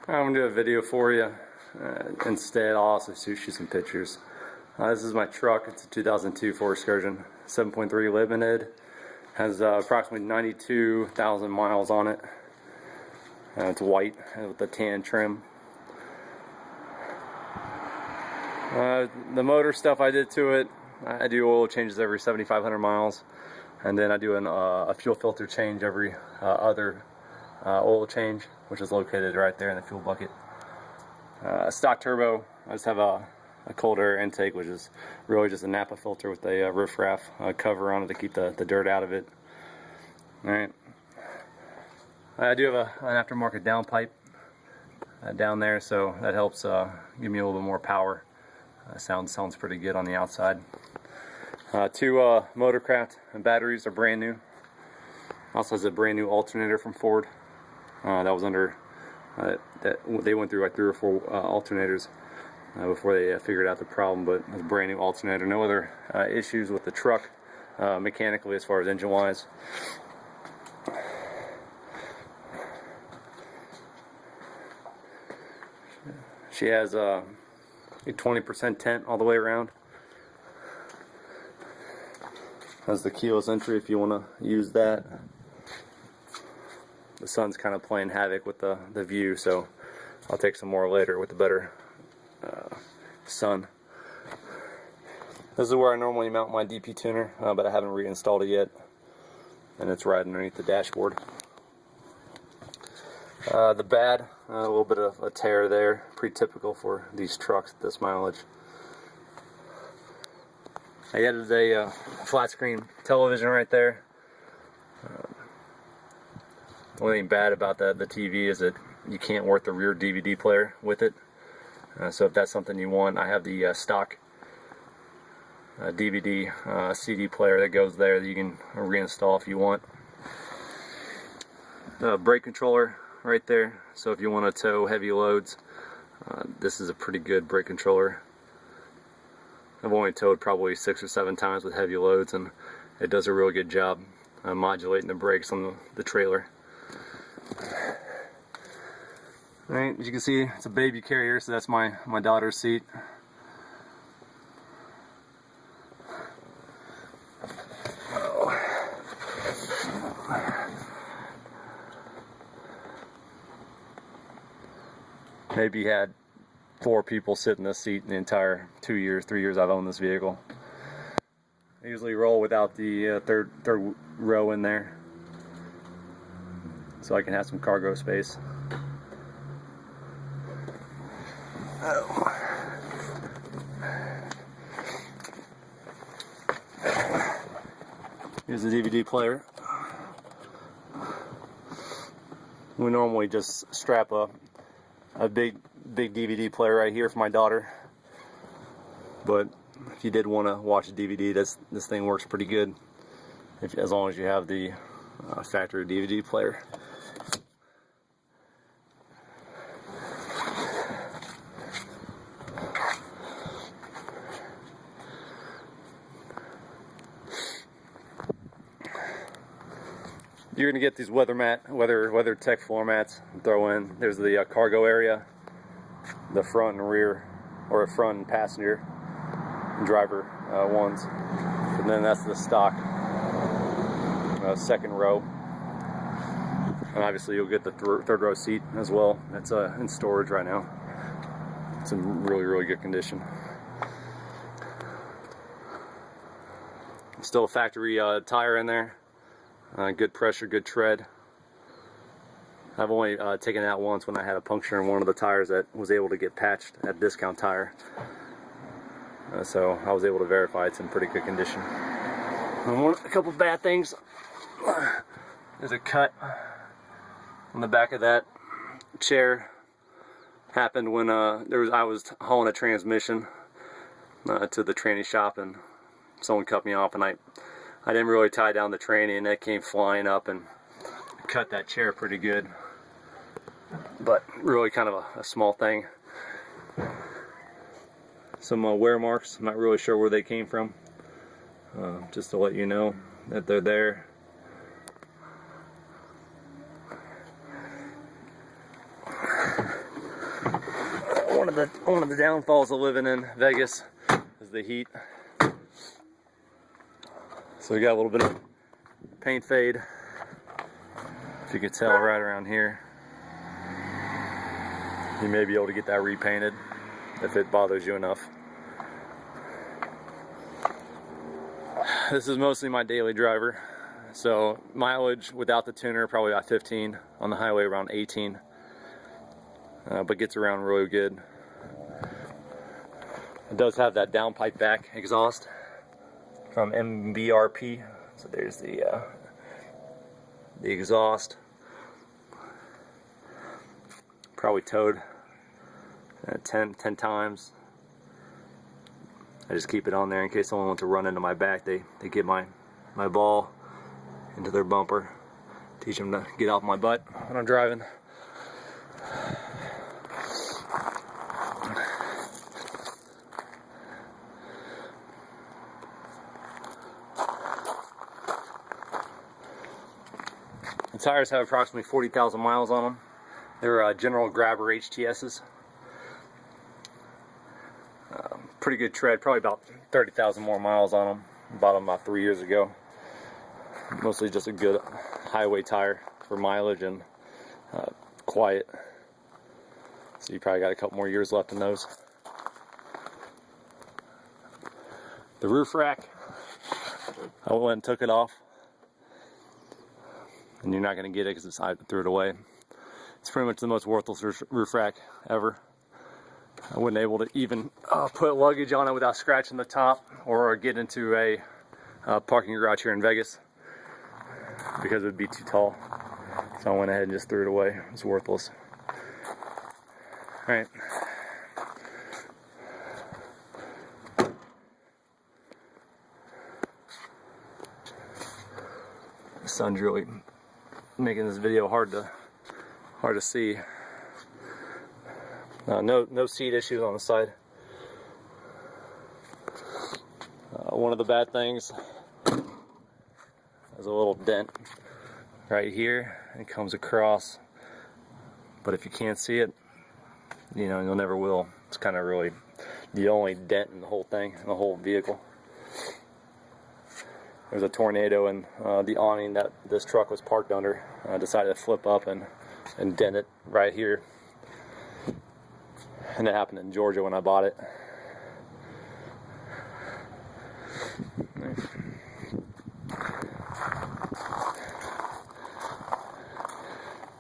I'm going to do a video for you. Instead, I'll also shoot you some pictures. This is my truck. It's a 2002 Ford Excursion 7.3 Limited. Has approximately 92,000 miles on it. It's white with the tan trim. The motor stuff I did to it, I do oil changes every 7,500 miles. And then I do a fuel filter change every other oil change, which is located right there in the fuel bucket. Stock turbo, I just have a cold air intake, which is really just a Napa filter with a riffraff cover on it to keep the dirt out of it. Alright. I do have an aftermarket downpipe down there, so that helps give me a little bit more power. Sounds pretty good on the outside. Two Motorcraft batteries are brand new. Also has a brand new alternator from Ford. That was under they went through like 3 or 4 alternators before they figured out the problem, but it's a brand new alternator. No other issues with the truck mechanically as far as engine wise. She has a 20% tent all the way around. Has the keyless entry if you want to use that. The sun's kind of playing havoc with the view, so I'll take some more later with the better sun. This is where I normally mount my DP tuner, but I haven't reinstalled it yet, and it's right underneath the dashboard. The bad, a little bit of a tear there, pretty typical for these trucks at this mileage. I added a flat screen television right there. The only thing bad about the TV is that you can't work the rear DVD player with it. So if that's something you want, I have the stock DVD CD player that goes there that you can reinstall if you want. The brake controller right there, so if you want to tow heavy loads, this is a pretty good brake controller. I've only towed probably 6 or 7 times with heavy loads, and it does a really good job modulating the brakes on the trailer. Alright, as you can see, it's a baby carrier, so that's my daughter's seat. Maybe had 4 people sit in this seat in the entire 2 years, 3 years I've owned this vehicle. I usually roll without the third row in there, so I can have some cargo space. Here's the DVD player. We normally just strap a big DVD player right here for my daughter, but if you did want to watch a DVD, this thing works pretty good as long as you have the factory DVD player. You're gonna get these weather tech floor mats. Throw in. There's the cargo area, the front and rear, or front and passenger and driver ones, and then that's the stock second row. And obviously you'll get the third row seat as well. That's in storage right now. It's in really good condition. Still a factory tire in there. Good pressure, good tread. I've only taken it out once when I had a puncture in one of the tires that was able to get patched at Discount Tire. So I was able to verify it's in pretty good condition. A couple bad things. There's a cut on the back of that chair. Happened when I was hauling a transmission to the tranny shop, and someone cut me off, and I didn't really tie down the tranny, and that came flying up and cut that chair pretty good. But really kind of a small thing. Some wear marks, I'm not really sure where they came from. Just to let you know that they're there. One of the downfalls of living in Vegas is the heat. So we got a little bit of paint fade, if you can tell right around here. You may be able to get that repainted if it bothers you enough. This is mostly my daily driver, so mileage without the tuner probably about 15, on the highway around 18, but gets around really good. It does have that downpipe back exhaust from MBRP, so there's the exhaust. Probably towed 10 times. I just keep it on there in case someone wants to run into my back. They get my ball into their bumper. Teach them to get off my butt when I'm driving. The tires have approximately 40,000 miles on them. They're General Grabber HTS's. Pretty good tread, probably about 30,000 more miles on them. Bought them about 3 years ago. Mostly just a good highway tire for mileage and quiet. So you probably got a couple more years left in those. The roof rack, I went and took it off. And you're not going to get it because I threw it away. It's pretty much the most worthless roof rack ever. I wasn't able to even put luggage on it without scratching the top or get into a parking garage here in Vegas because it would be too tall. So I went ahead and just threw it away. It's worthless. Alright. The sun's really making this video hard to see. No seat issues on the side. One of the bad things is a little dent right here. It comes across, but if you can't see it, you know, you'll never will. It's kind of really the only dent in the whole thing, in the whole vehicle. There's a tornado and the awning that this truck was parked under decided to flip up and dent it right here. And it happened in Georgia when I bought it.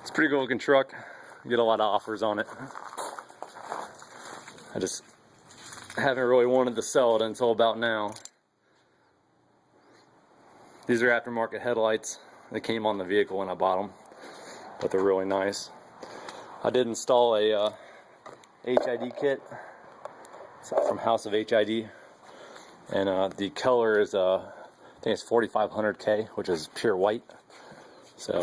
It's a pretty good looking truck. You get a lot of offers on it. I just haven't really wanted to sell it until about now. These are aftermarket headlights. They came on the vehicle when I bought them, but they're really nice. I did install a HID kit from House of HID, and the color is I think it's 4500K, which is pure white. So